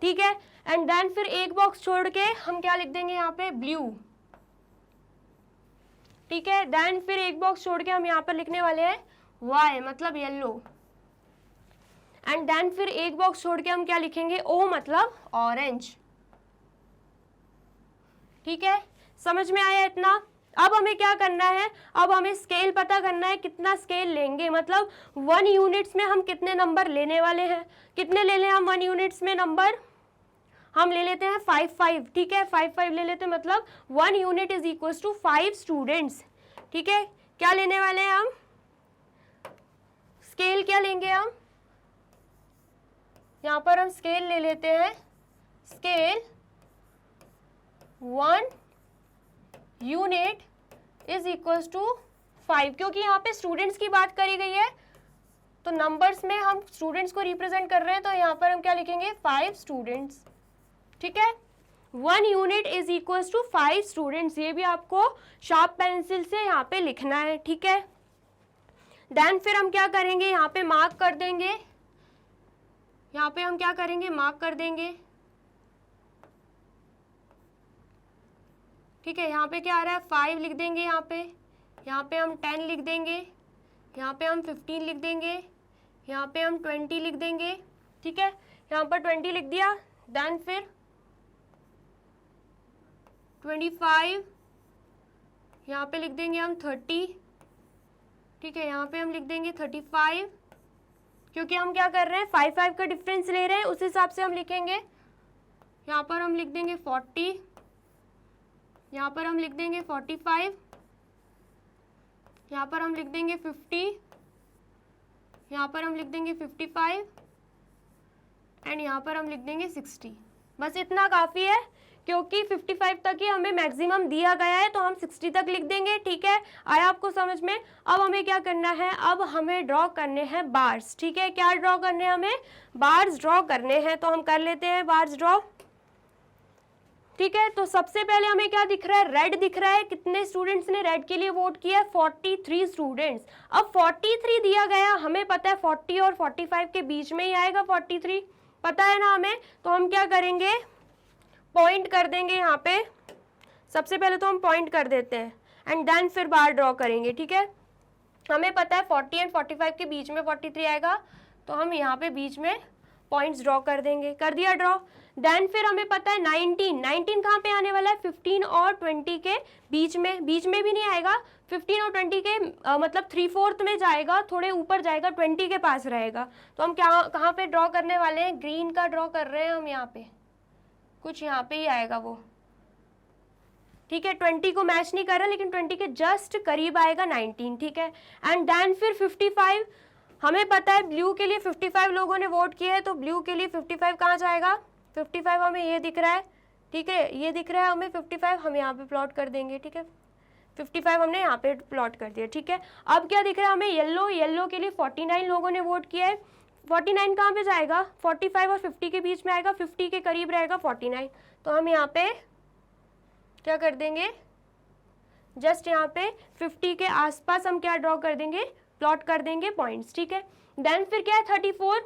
ठीक है, एंड देन फिर एक बॉक्स छोड़ के हम क्या लिख देंगे, यहाँ पे ब्लू। ठीक है, देन फिर एक बॉक्स छोड़ के हम यहाँ पर लिखने वाले हैं वाई, मतलब येलो। एंड देन फिर एक बॉक्स छोड़ के हम क्या लिखेंगे, ओ, मतलब ऑरेंज। ठीक है, समझ में आया इतना। अब हमें क्या करना है, अब हमें स्केल पता करना है, कितना स्केल लेंगे, मतलब 1 यूनिट्स में हम कितने नंबर लेने वाले हैं। कितने ले लें हम 1 यूनिट्स में नंबर, हम ले लेते हैं 5 ठीक है, 5 ले लेते हैं, मतलब 1 unit is equal to 5 students. ठीक है, क्या लेने वाले हैं हम, स्केल क्या लेंगे हम, यहाँ पर हम स्केल ले लेते हैं, scale 1 unit is equal to 5, क्योंकि यहाँ पे स्टूडेंट्स की बात करी गई है तो नंबर्स में हम स्टूडेंट्स को रिप्रेजेंट कर रहे हैं, तो यहाँ पर हम क्या लिखेंगे 5 स्टूडेंट्स, ठीक है। 1 unit is equals to 5 students, ये भी आपको शार्प पेंसिल से यहाँ पे लिखना है, ठीक है। देन फिर हम क्या करेंगे, यहाँ पे मार्क कर देंगे, यहाँ पे हम क्या करेंगे मार्क कर देंगे, ठीक है। यहाँ पे क्या आ रहा है 5 लिख देंगे, यहाँ पे हम 10 लिख देंगे, यहाँ पे हम 15 लिख देंगे, यहाँ पे हम 20 लिख देंगे, ठीक है। यहाँ पर 20 लिख दिया, देन फिर 25, यहाँ पे लिख देंगे हम 30, ठीक है। यहाँ पे हम लिख देंगे 35, क्योंकि हम क्या कर रहे हैं 5 का डिफरेंस ले रहे हैं, उस हिसाब से हम लिखेंगे। यहाँ पर हम लिख देंगे 40, यहाँ पर हम लिख देंगे 45, यहाँ पर हम लिख देंगे 50, यहाँ पर हम लिख देंगे 55 एंड यहाँ पर हम लिख देंगे 60। बस इतना काफ़ी है, क्योंकि 55 तक ही हमें मैक्सिमम दिया गया है, तो हम 60 तक लिख देंगे, ठीक है। आया आपको समझ में। अब हमें क्या करना है, अब हमें ड्रॉ करने हैं बार्स, ठीक है। क्या ड्रॉ करने हैं, हमें बार्स ड्रॉ करने हैं, तो हम कर लेते हैं बार्स ड्रॉ, ठीक है। तो सबसे पहले हमें क्या दिख रहा है, रेड दिख रहा है। कितने स्टूडेंट्स ने रेड के लिए वोट किया है, 43 स्टूडेंट्स। अब 43 दिया गया, हमें पता है 40 और 45 के बीच में ही आएगा 43, पता है ना हमें। तो हम क्या करेंगे, पॉइंट कर देंगे यहाँ पे। सबसे पहले तो हम पॉइंट कर देते हैं एंड देन फिर बार ड्रॉ करेंगे, ठीक है। हमें पता है 40 एंड 45 के बीच में 43 आएगा, तो हम यहाँ पे बीच में पॉइंट्स ड्रॉ कर देंगे। कर दिया ड्रॉ। देन फिर हमें पता है 19 कहाँ पे आने वाला है, 15 और 20 के बीच में भी नहीं आएगा, 15 और 20 के मतलब 3/4 में जाएगा, थोड़े ऊपर जाएगा, 20 के पास रहेगा। तो हम क्या कहाँ पे ड्रॉ करने वाले हैं, ग्रीन का ड्रॉ कर रहे हैं हम, यहाँ पे कुछ यहाँ पे ही आएगा वो, ठीक है। 20 को मैच नहीं कर रहा, लेकिन 20 के जस्ट करीब आएगा 19, ठीक है। एंड देन फिर 55, हमें पता है ब्लू के लिए 55 लोगों ने वोट किया है, तो ब्लू के लिए 55 कहाँ जाएगा, 55 हमें ये दिख रहा है, ठीक है, ये दिख रहा है हमें 55, हम यहाँ पे प्लॉट कर देंगे, ठीक है। 55 हमने यहाँ पे प्लॉट कर दिया, ठीक है। अब क्या दिख रहा है हमें, येलो के लिए 49 लोगों ने वोट किया है। 49 कहाँ पे जाएगा, 45 और 50 के बीच में आएगा, 50 के करीब रहेगा 49, तो हम यहाँ पे क्या कर देंगे, जस्ट यहाँ पे 50 के आसपास हम क्या ड्रॉ कर देंगे, प्लॉट कर देंगे पॉइंट्स, ठीक है। देन फिर क्या है 34,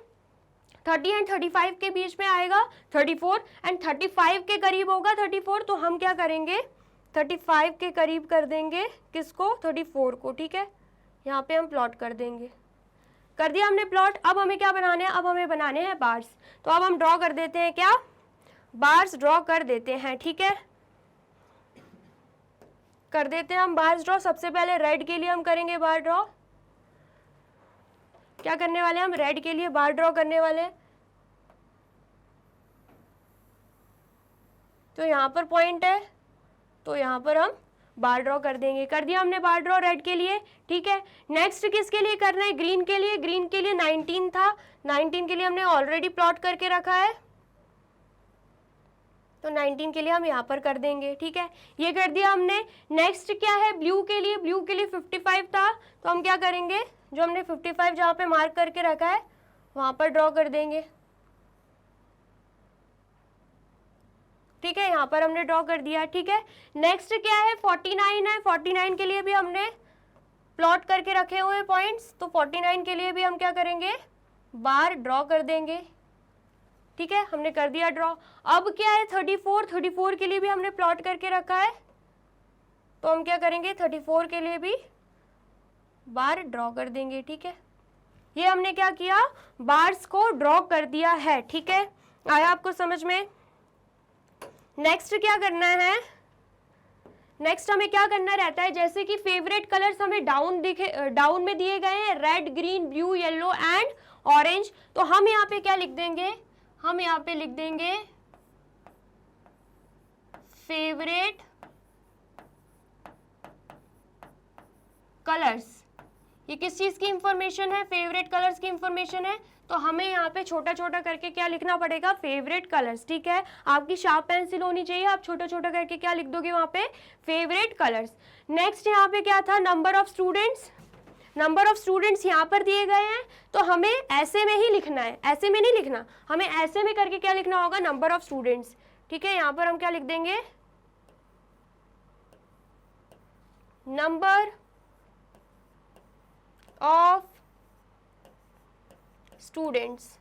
30 एंड 35 के बीच में आएगा 34 एंड 35 के करीब होगा 34, तो हम क्या करेंगे 35 के करीब कर देंगे किसको, 34 को, ठीक है। यहाँ पे हम प्लॉट कर देंगे। कर दिया हमने प्लॉट। अब हमें क्या बनाने हैं, अब हमें बनाने हैं बार्स। तो अब हम ड्रॉ कर देते हैं, क्या बार्स ड्रॉ कर देते हैं, ठीक है। कर देते हैं हम बार्स ड्रॉ। सबसे पहले रेड के लिए हम करेंगे बार ड्रॉ। क्या करने वाले हैं हम, रेड के लिए बार ड्रॉ करने वाले हैं। तो यहाँ पर पॉइंट है, तो यहाँ पर हम बार ड्रॉ कर देंगे। कर दिया हमने बार ड्रॉ रेड के लिए, ठीक है। नेक्स्ट किसके लिए करना है, ग्रीन के लिए। ग्रीन के लिए 19 था, 19 के लिए हमने ऑलरेडी प्लॉट करके रखा है, तो 19 के लिए हम यहाँ पर कर देंगे, ठीक है। ये कर दिया हमने। नेक्स्ट क्या है, ब्लू के लिए। ब्लू के लिए 55 था, तो हम क्या करेंगे, जो हमने 55 जहाँ पे मार्क करके रखा है वहाँ पर ड्रॉ कर देंगे, ठीक है। यहाँ पर हमने ड्रॉ कर दिया, ठीक है। नेक्स्ट क्या है, 49 है। 49 के लिए भी हमने प्लॉट करके रखे हुए पॉइंट्स, तो 49 के लिए भी हम क्या करेंगे, बार ड्रॉ कर देंगे, ठीक है। हमने कर दिया ड्रॉ। अब क्या है 34 के लिए भी हमने प्लॉट करके रखा है, तो हम क्या करेंगे 34 के लिए भी बार ड्रॉ कर देंगे, ठीक है। ये हमने क्या किया, बार्स को ड्रॉ कर दिया है, ठीक है। आया आपको समझ में। नेक्स्ट क्या करना है, नेक्स्ट हमें क्या करना रहता है, जैसे कि फेवरेट कलर्स हमें डाउन में दिए गए हैं, red, green, blue, yellow and orange. तो हम यहाँ पे क्या लिख देंगे, हम यहाँ पे लिख देंगे फेवरेट कलर्स। ये किस चीज की इंफॉर्मेशन है, फेवरेट कलर्स की इंफॉर्मेशन है। तो हमें यहाँ पे छोटा छोटा करके क्या लिखना पड़ेगा, फेवरेट कलर्स, ठीक है। आपकी शार्प पेंसिल होनी चाहिए, आप छोटा छोटा करके क्या लिख दोगे वहाँ पे, फेवरेट कलर्स। नेक्स्ट यहाँ पे क्या था, number of students. Number of students यहाँ पर दिए गए हैं, तो हमें ऐसे में ही लिखना है, ऐसे में नहीं लिखना, हमें ऐसे में करके क्या लिखना होगा, नंबर ऑफ स्टूडेंट्स। ठीक है, यहाँ पर हम क्या लिख देंगे, नंबर ऑफ स्टूडेंट्स।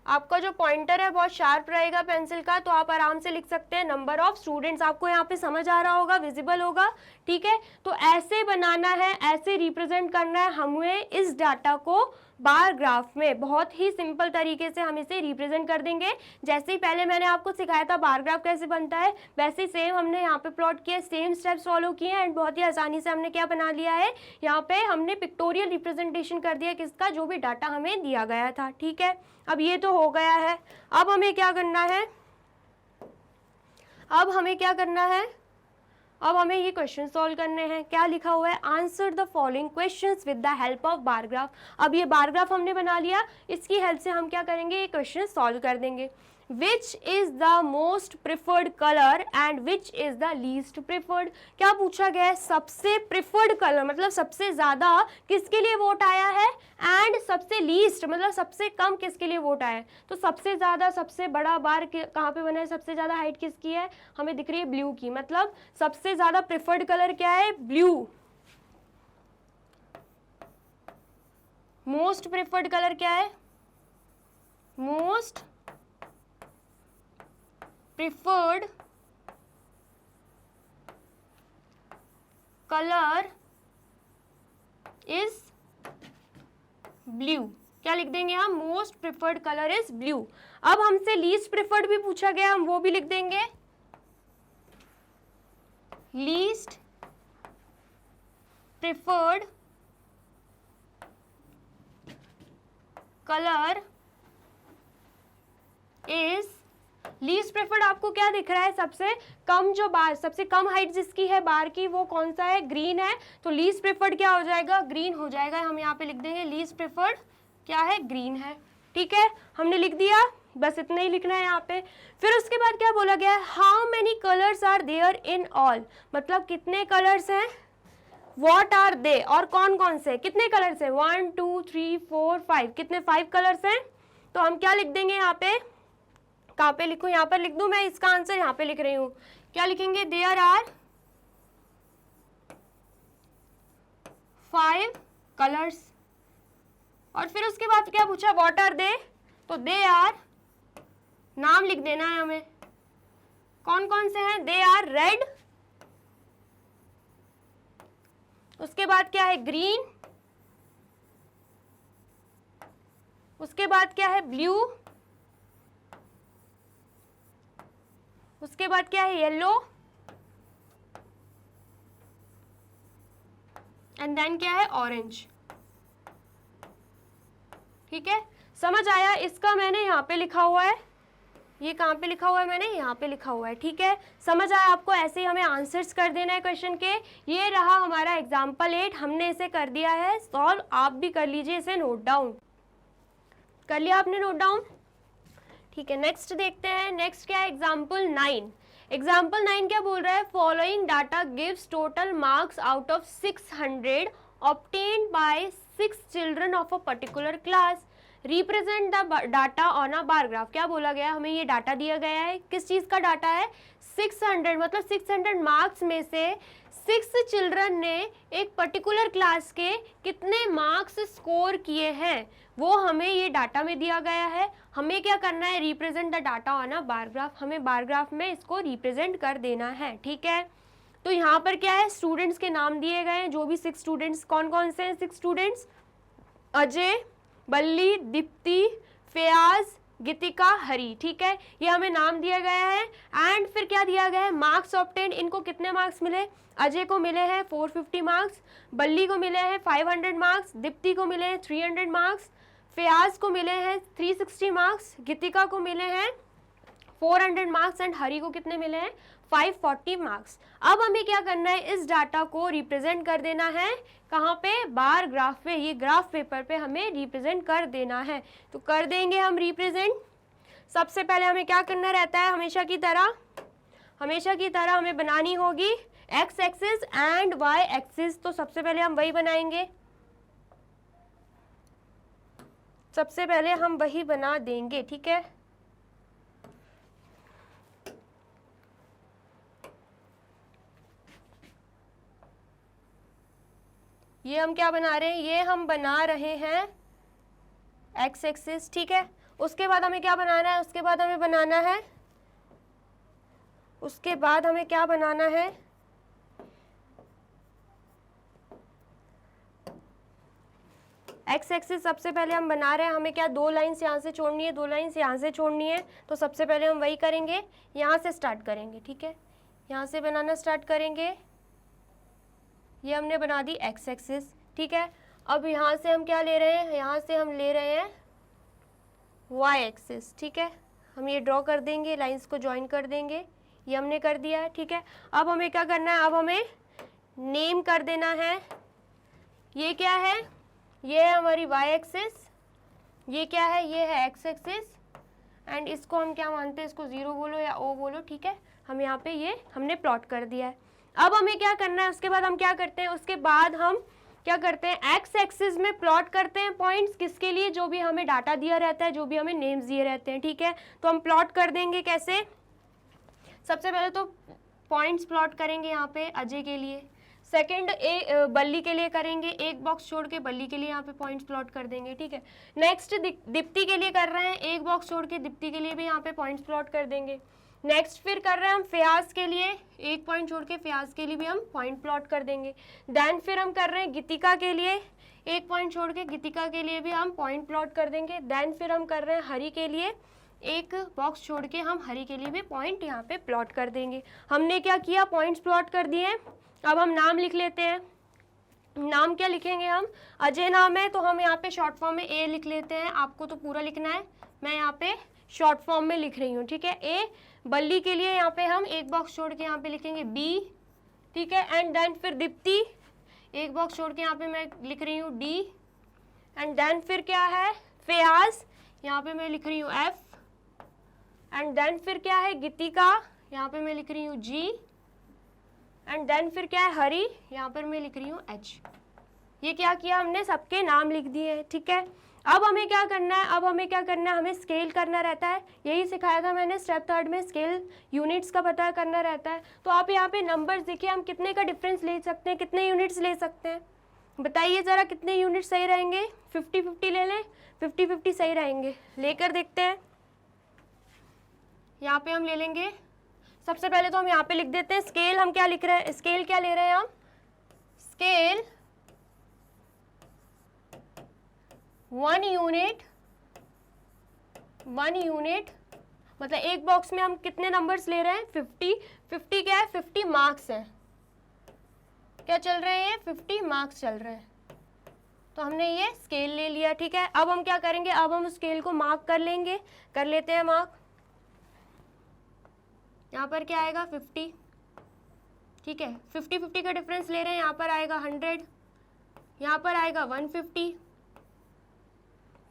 आपका जो पॉइंटर है बहुत शार्प रहेगा पेंसिल का, तो आप आराम से लिख सकते हैं नंबर ऑफ स्टूडेंट्स। आपको यहाँ पे समझ आ रहा होगा, विजिबल होगा। ठीक है, तो ऐसे बनाना है, ऐसे रिप्रेजेंट करना है हमें इस डाटा को बार ग्राफ में। बहुत ही सिंपल तरीके से हम इसे रिप्रेजेंट कर देंगे। जैसे ही पहले मैंने आपको सिखाया था बार ग्राफ कैसे बनता है, वैसे ही सेम हमने यहाँ पे प्लॉट किया, सेम स्टेप्स फॉलो किए एंड बहुत ही आसानी से हमने क्या बना लिया है, यहाँ पे हमने पिक्टोरियल रिप्रेजेंटेशन कर दिया किसका, जो भी डाटा हमें दिया गया था। ठीक है, अब ये तो हो गया है। अब हमें क्या करना है, अब हमें क्या करना है, अब हमें ये क्वेश्चन सॉल्व करने हैं। क्या लिखा हुआ है, answer the following questions with the help of bar graph. अब ये बार ग्राफ हमने बना लिया, इसकी हेल्प से हम क्या करेंगे, ये क्वेश्चन सॉल्व कर देंगे। Which is the most preferred colour and which is the least preferred. क्या पूछा गया है, सबसे प्रिफर्ड कलर मतलब सबसे ज्यादा किसके लिए वोट आया है, एंड सबसे लीस्ट मतलब सबसे कम किसके लिए वोट आया है। तो सबसे ज्यादा, सबसे बड़ा बार कहाँ पे बना है, सबसे ज्यादा हाइट किसकी है, हमें दिख रही है ब्लू की, मतलब सबसे ज्यादा प्रिफर्ड कलर क्या है, ब्लू। मोस्ट प्रिफर्ड कलर क्या है, most preferred colour is blue. क्या लिख देंगे हम, most preferred colour is blue. अब हमसे लीस्ट प्रिफर्ड भी पूछा गया, हम वो भी लिख देंगे, least preferred colour is, least preferred आपको क्या दिख रहा है, सबसे कम जो बार, सबसे कम हाइट जिसकी है बार की, वो कौन सा है, ग्रीन है। तो लीस्ट प्रेफर्ड क्या हो जाएगा, ग्रीन हो जाएगा। हम यहाँ पे लिख देंगे लीस्ट प्रेफर्ड क्या है, ग्रीन है। ठीक है, हमने लिख दिया, बस इतना ही लिखना है यहाँ पे। फिर उसके बाद क्या बोला गया है, how many colours are there in all, मतलब कितने कलर्स हैं, व्हाट आर दे, और कौन कौन से, कितने कलर्स हैं, 1 2 3 4 5, कितने 5 कलर्स हैं। तो हम क्या लिख देंगे यहाँ पे, कहाँ पे लिखूं, यहाँ पर लिख दूं, मैं इसका आंसर यहाँ पे लिख रही हूँ। क्या लिखेंगे, देयर आर 5 कलर्स। और फिर उसके बाद क्या पूछा, व्हाट आर दे, तो दे आर, नाम लिख देना है हमें, कौन कौन से हैं, दे आर रेड, उसके बाद क्या है, ग्रीन, उसके बाद क्या है, ब्लू, उसके बाद क्या है, येलो, एंड देन क्या है, ऑरेंज। ठीक है, समझ आया, इसका मैंने यहाँ पे लिखा हुआ है, ये कहाँ पे लिखा हुआ है, मैंने यहाँ पे लिखा हुआ है। ठीक है, समझ आया आपको, ऐसे ही हमें आंसर्स कर देना है क्वेश्चन के। ये रहा हमारा एग्जाम्पल 8, हमने इसे कर दिया है सॉल्व, आप भी कर लीजिए इसे नोट डाउन। कर लिया आपने नोट डाउन, ठीक है। नेक्स्ट देखते हैं, नेक्स्ट क्या है, एग्जाम्पल 9। एग्जाम्पल 9 क्या बोल रहा है, following data gives total marks out of 600 obtained by 6 children of a particular class, represent the data on a bar graph. क्या बोला गया, हमें ये डाटा दिया गया है, किस चीज का डाटा है, 600 मतलब 600 मार्क्स में से 6 चिल्ड्रन ने एक पर्टिकुलर क्लास के कितने मार्क्स स्कोर किए हैं, वो हमें ये डाटा में दिया गया है। हमें क्या करना है, represent the data on a bar graph, हमें बार ग्राफ में इसको रिप्रेजेंट कर देना है। ठीक है, तो यहाँ पर क्या है, स्टूडेंट्स के नाम दिए गए हैं, जो भी 6 स्टूडेंट्स, कौन कौन से हैं 6 स्टूडेंट्स, अजय, बल्ली, दीप्ति, फयाज, गीतिका, हरी। ठीक है, ये हमें नाम दिया गया है। एंड फिर क्या दिया गया है, मार्क्स ऑब्टेन, इनको कितने मार्क्स मिले, अजय को मिले हैं 450 मार्क्स, बल्ली को मिले हैं 500 मार्क्स, दीप्ति को मिले हैं 300 मार्क्स, फयाज को मिले हैं 360 मार्क्स, गीतिका को मिले हैं 400 मार्क्स एंड हरी को कितने मिले हैं 540 मार्क्स। अब हमें क्या करना है, इस डाटा को रिप्रेजेंट कर देना है, कहाँ पे, बार ग्राफ पे, ये ग्राफ पेपर पे हमें रिप्रेजेंट कर देना है। तो कर देंगे हम रिप्रेजेंट। सबसे पहले हमें क्या करना रहता है, हमेशा की तरह हमें बनानी होगी X axis and Y axis, तो सबसे पहले हम वही बनाएंगे, सबसे पहले हम वही बना देंगे, ठीक है। ये हम क्या बना रहे हैं, ये हम बना रहे हैं एक्स एक्सिस, ठीक है। उसके बाद हमें क्या बनाना है, उसके बाद हमें बनाना है, उसके बाद हमें क्या बनाना है, एक्स एक्सिस सबसे पहले हम बना रहे हैं, हमें क्या दो लाइंस यहाँ से छोड़नी है, दो लाइंस यहाँ से छोड़नी है, तो सबसे पहले हम वही करेंगे, यहाँ से स्टार्ट करेंगे, ठीक है। यहाँ से बनाना स्टार्ट करेंगे, ये हमने बना दी एक्स एक्सिस, ठीक है। अब यहाँ से हम क्या ले रहे हैं, यहाँ से हम ले रहे हैं वाई एक्सिस, ठीक है। हम ये ड्रॉ कर देंगे, लाइंस को ज्वाइन कर देंगे, ये हमने कर दिया है, ठीक है। अब हमें क्या करना है, अब हमें नेम कर देना है, ये क्या है, ये है हमारी वाई एक्सिस, ये क्या है, ये है एक्स एक्सिस, एंड इसको हम क्या मानते हैं, इसको 0 बोलो या O बोलो, ठीक है। हम यहाँ पे ये हमने प्लॉट कर दिया है। अब हमें क्या करना है, उसके बाद हम क्या करते हैं, उसके बाद हम क्या करते हैं, एक्स एक्सिस में प्लॉट करते हैं पॉइंट्स, किसके लिए, जो भी हमें डाटा दिया रहता है, जो भी हमें नेम्स दिए रहते हैं, ठीक है। तो हम प्लॉट कर देंगे कैसे, सबसे पहले तो पॉइंट्स प्लॉट करेंगे यहाँ पे अजय के लिए, सेकंड बल्ली के लिए करेंगे, एक बॉक्स छोड़ के बल्ली के लिए यहाँ पे पॉइंट्स प्लॉट कर देंगे, ठीक है। नेक्स्ट दीप्ति के लिए कर रहे हैं, एक बॉक्स छोड़ के दीप्ति के लिए भी यहाँ पे पॉइंट्स प्लॉट कर देंगे। नेक्स्ट फिर कर रहे हैं हम फयाज के लिए, एक पॉइंट छोड़ के फयाज के लिए भी हम पॉइंट प्लॉट कर देंगे। देन फिर हम कर रहे हैं गीतिका के लिए, एक पॉइंट छोड़ के गीतिका के लिए भी हम पॉइंट प्लॉट कर देंगे। देन फिर हम कर रहे हैं हरि के लिए, एक बॉक्स छोड़ के हम हरि के लिए भी पॉइंट यहाँ पे प्लॉट कर देंगे। हमने क्या किया, पॉइंट्स प्लॉट कर दिए। अब हम नाम लिख लेते हैं, नाम क्या लिखेंगे हम, अजय नाम है तो हम यहाँ पे शॉर्ट फॉर्म में ए लिख लेते हैं, आपको तो पूरा लिखना है, मैं यहाँ पे शॉर्ट फॉर्म में लिख रही हूँ, ठीक है। ए, बल्ली के लिए यहाँ पे हम एक बॉक्स छोड़ के यहाँ पे लिखेंगे बी, ठीक है। एंड देन फिर दीप्ति, एक बॉक्स छोड़ के यहाँ पे मैं लिख रही हूँ डी, एंड देन फिर क्या है फयाज, यहाँ पे मैं लिख रही हूँ एफ, एंड देन फिर क्या है गीतिका, यहाँ पे मैं लिख रही हूँ जी, एंड देन फिर क्या है हरी, यहाँ पर मैं लिख रही हूँ एच। ये क्या किया हमने, सबके नाम लिख दिए हैं, ठीक है। अब हमें क्या करना है, अब हमें क्या करना है, हमें स्केल करना रहता है, यही सिखाया था मैंने स्टेप 3 में, स्केल यूनिट्स का पता करना रहता है। तो आप यहाँ पे नंबर्स देखिए, हम कितने का डिफरेंस ले सकते हैं, कितने यूनिट्स ले सकते हैं, बताइए ज़रा कितने यूनिट सही रहेंगे, 50-50 ले लें, 50-50 सही रहेंगे, लेकर देखते हैं। यहाँ पे हम ले लेंगे, सबसे पहले तो हम यहाँ पे लिख देते हैं स्केल, हम क्या लिख रहे हैं, स्केल क्या ले रहे हैं हम, स्केल 1 यूनिट, 1 यूनिट मतलब एक बॉक्स में हम कितने नंबर्स ले रहे हैं, 50। 50 क्या है, 50 मार्क्स है, क्या चल रहे हैं, ये 50 मार्क्स चल रहे हैं, तो हमने ये स्केल ले लिया, ठीक है। अब हम क्या करेंगे, अब हम स्केल को मार्क कर लेंगे, कर लेते हैं मार्क। यहाँ पर क्या आएगा 50, ठीक है। 50-50 का डिफरेंस ले रहे हैं, यहाँ पर आएगा 100, यहाँ पर आएगा 150,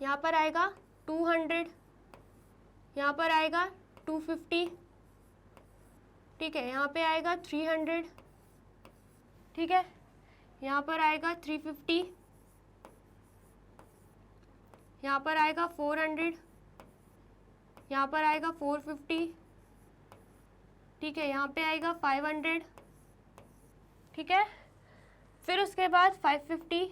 यहाँ पर आएगा 200, यहाँ पर आएगा 250, ठीक है। यहाँ पे आएगा 300, ठीक है। यहाँ पर आएगा 350, यहाँ पर आएगा 400, यहाँ पर आएगा 450, ठीक है। यहाँ पे आएगा 500, ठीक है। फिर उसके बाद 550,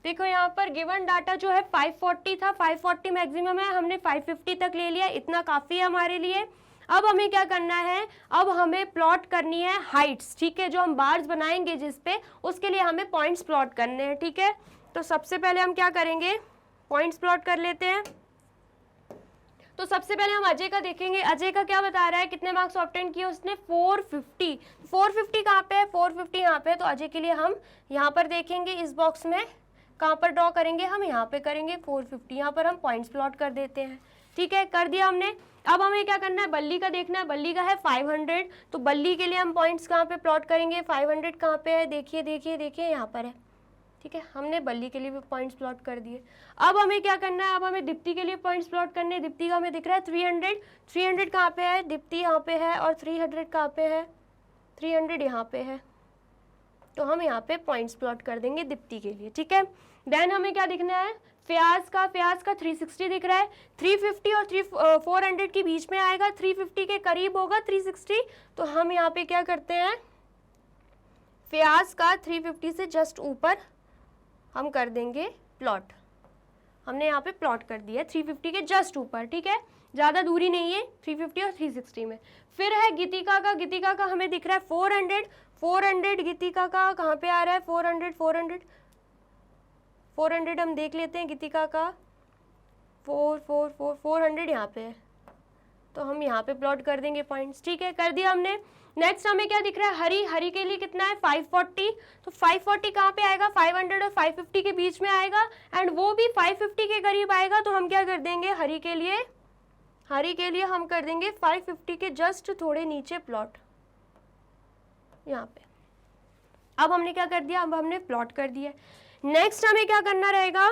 देखो यहाँ पर गिवन डाटा जो है 540 था, 540 मैक्सिमम है, हमने 550 तक ले लिया, इतना काफ़ी है हमारे लिए। अब हमें क्या करना है, अब हमें प्लॉट करनी है हाइट्स, ठीक है, जो हम बार्स बनाएंगे जिस पे, उसके लिए हमें पॉइंट्स प्लॉट करने हैं, ठीक है। तो सबसे पहले हम क्या करेंगे, पॉइंट्स प्लॉट कर लेते हैं। तो सबसे पहले हम अजय का देखेंगे, अजय का क्या बता रहा है, कितने मार्क्स ऑब्टेन किए उसने, 450। 450 कहाँ पे है, 450 यहाँ पे है, तो अजय के लिए हम यहाँ पर देखेंगे, इस बॉक्स में कहाँ पर ड्रॉ करेंगे, हम यहाँ पे करेंगे 450, यहाँ पर हम पॉइंट्स प्लॉट कर देते हैं, ठीक है, कर दिया हमने। अब हमें क्या करना है, बल्ली का देखना है, बल्ली का है 500, तो बल्ली के लिए हम पॉइंट्स कहाँ पे प्लॉट करेंगे, 500 कहाँ पे है, देखिए देखिए देखिए यहाँ पर है, ठीक है, हमने बल्ली के लिए भी पॉइंट्स प्लॉट कर दिए। अब हमें क्या करना है, अब हमें दीप्ति के लिए पॉइंट्स प्लॉट करने हैं। दीप्ति का हमें दिख रहा है 300, 300 कहाँ पे है, दीप्ति यहाँ पे है, और 300 कहाँ पे है, 300 यहाँ पे है। तो हम यहाँ पे पॉइंट्स प्लॉट कर देंगे दीप्ति के लिए, ठीक है। देन हमें क्या दिखना है, फयाज का 360 दिख रहा है। 350 और 400 के बीच में आएगा, 350 के करीब होगा 360। तो हम यहाँ पे क्या करते हैं, फयाज का 350 से जस्ट ऊपर हम कर देंगे प्लॉट। हमने यहाँ पे प्लॉट कर दिया 350 के जस्ट ऊपर, ठीक है, ज़्यादा दूरी नहीं है 350 और 360 में। फिर है गीतिका का हमें दिख रहा है 400 गीतिका का कहाँ पे आ रहा है, 400 हम देख लेते हैं। गीतिका का 400 यहाँ पे है, तो हम यहाँ पे प्लॉट कर देंगे पॉइंट्स, ठीक है, कर दिया हमने। नेक्स्ट हमें क्या दिख रहा है, हरी के लिए कितना है 540। तो 540 कहाँ पे आएगा, 500 और 550 के बीच में आएगा, एंड वो भी 550 के करीब आएगा। तो हम क्या कर देंगे, हरी के लिए हम कर देंगे 550 के जस्ट थोड़े नीचे प्लॉट यहाँ पे। अब हमने क्या कर दिया, अब हमने प्लॉट कर दिया। नेक्स्ट हमें क्या करना रहेगा,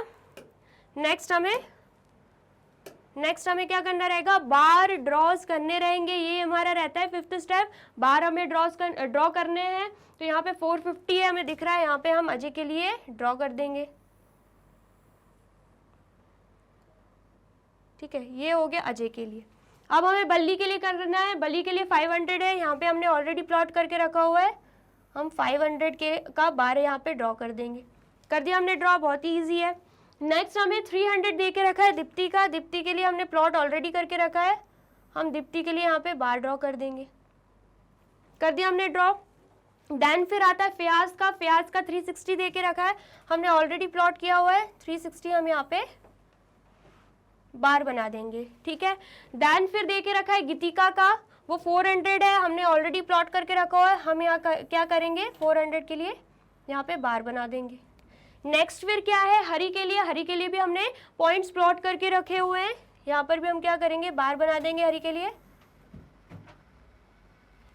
नेक्स्ट हमें क्या करना रहेगा, बार ड्रॉज करने रहेंगे। ये हमारा रहता है 5th स्टेप, बार हमें ड्रॉ करने हैं। तो यहाँ पे 450 है हमें दिख रहा है, यहाँ पे हम अजय के लिए ड्रॉ कर देंगे, ठीक है, ये हो गया अजय के लिए। अब हमें बल्ली के लिए करना है, बल्ली के लिए 500 है, यहाँ पे हमने ऑलरेडी प्लॉट करके रखा हुआ है। हम 500 का बार यहाँ पे ड्रॉ कर देंगे, कर दिया हमने ड्रॉ, बहुत ही ईजी है। नेक्स्ट हमें 300 दे के रखा है दीप्ति के लिए हमने प्लॉट ऑलरेडी करके रखा है। हम दीप्ति के लिए यहाँ पे बार ड्रॉ कर देंगे, कर दिया हमने ड्रॉ। देन फिर आता है फयाज का 360 दे के रखा है, हमने ऑलरेडी प्लॉट किया हुआ है। 360 हम यहाँ पे बार बना देंगे, ठीक है। देन फिर दे के रखा है गीतिका का, वो 400 है, हमने ऑलरेडी प्लॉट करके रखा हुआ है। हम यहाँ क्या करेंगे, 400 के लिए यहाँ पे बार बना देंगे। नेक्स्ट फिर क्या है, हरी के लिए भी हमने पॉइंट्स प्लॉट करके रखे हुए हैं। यहाँ पर भी हम क्या करेंगे, बार बना देंगे हरी के लिए,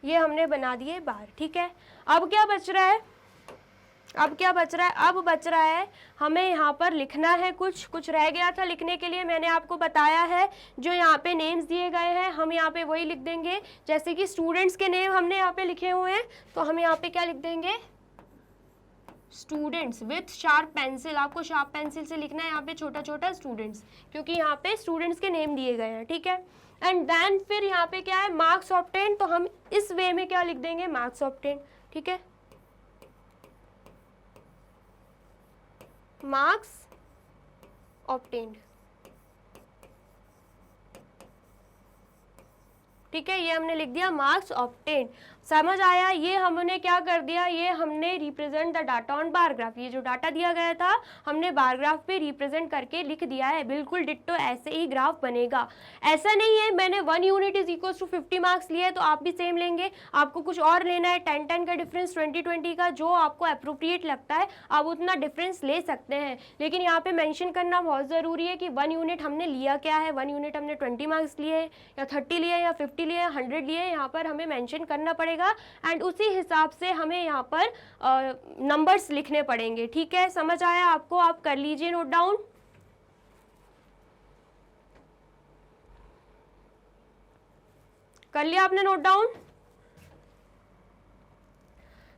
ये हमने बना दिए बार, ठीक है। अब क्या बच रहा है, अब बच रहा है हमें यहाँ पर लिखना है, कुछ रह गया था लिखने के लिए, मैंने आपको बताया है। जो यहाँ पे नेम्स दिए गए हैं हम यहाँ पे वही लिख देंगे। जैसे कि स्टूडेंट्स के नेम हमने यहाँ पे लिखे हुए हैं, तो हम यहाँ पे क्या लिख देंगे, स्टूडेंट्स विथ शार्प पेंसिल। आपको शार्प पेंसिल से लिखना है यहाँ पे छोटा स्टूडेंट्स, क्योंकि यहाँ पे स्टूडेंट्स के नेम दिए गए हैं, ठीक है। एंड देन फिर यहाँ पे क्या है, मार्क्स ऑब्टेन। तो हम इस वे में क्या लिख देंगे, मार्क्स ऑब्टेन, ठीक है, मार्क्स ऑब्टेन्ड, ठीक है, ये हमने लिख दिया मार्क्स ऑब्टेन्ड। समझ आया, ये हमने क्या कर दिया, ये हमने represent the data on bar graph. ये जो डाटा दिया गया था हमने बार ग्राफ पे रिप्रेजेंट करके लिख दिया है, बिल्कुल डिट्टो ऐसे ही ग्राफ बनेगा। ऐसा नहीं है मैंने 1 unit is equal to 50 marks लिए तो आप भी सेम लेंगे, आपको कुछ और लेना है, 10-10 का डिफरेंस, 20-20 का, जो आपको अप्रोप्रिएट लगता है आप उतना डिफरेंस ले सकते हैं। लेकिन यहाँ पे मेंशन करना बहुत ज़रूरी है कि 1 यूनिट हमने लिया क्या है, 1 यूनिट हमने 20 मार्क्स लिए या 30 लिए या 50 लिए, 100 लिए, यहाँ पर हमें मेंशन करना पड़ेगा। एंड उसी हिसाब से हमें यहाँ पर नंबर्स लिखने पड़ेंगे, ठीक है। समझ आया आपको, आप कर लीजिए नोट डाउन। कर लिया आपने नोट डाउन।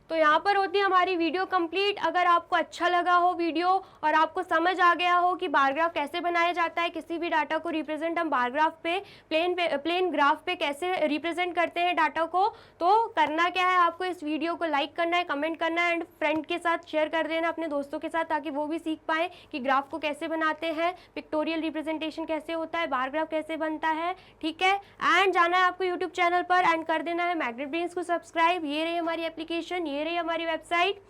तो यहाँ पर होती है हमारी वीडियो कंप्लीट। अगर आपको अच्छा लगा हो वीडियो और आपको समझ आ गया हो कि बार ग्राफ कैसे बनाया जाता है, किसी भी डाटा को रिप्रेजेंट हम बार ग्राफ पे प्लेन ग्राफ पे कैसे रिप्रेजेंट करते हैं डाटा को, तो करना क्या है, आपको इस वीडियो को लाइक करना है, कमेंट करना है एंड फ्रेंड के साथ शेयर कर देना अपने दोस्तों के साथ, ताकि वो भी सीख पाएँ कि ग्राफ को कैसे बनाते हैं, पिक्टोरियल रिप्रेजेंटेशन कैसे होता है, बार ग्राफ कैसे बनता है, ठीक है। एंड जाना है आपको यूट्यूब चैनल पर एंड कर देना है मैग्नेट ब्रेन्स को सब्सक्राइब। ये रही हमारी एप्लीकेशन, ये रही हमारी वेबसाइट,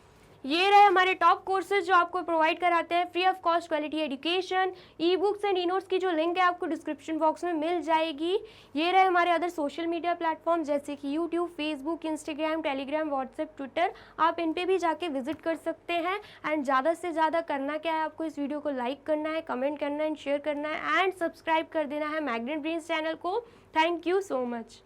ये रहे हमारे टॉप कोर्सेज जो आपको प्रोवाइड कराते हैं free of cost quality education. E books and e notes की जो लिंक है आपको डिस्क्रिप्शन बॉक्स में मिल जाएगी। ये रहे हमारे अदर सोशल मीडिया प्लेटफॉर्म जैसे कि YouTube, Facebook, Instagram, Telegram, WhatsApp, Twitter, आप इन पे भी जाके विजिट कर सकते हैं। एंड ज़्यादा से ज़्यादा करना क्या है, आपको इस वीडियो को लाइक करना है, कमेंट करना है, शेयर करना है एंड सब्सक्राइब कर देना है मैग्नेट ब्रेन्स चैनल को। Thank you so much.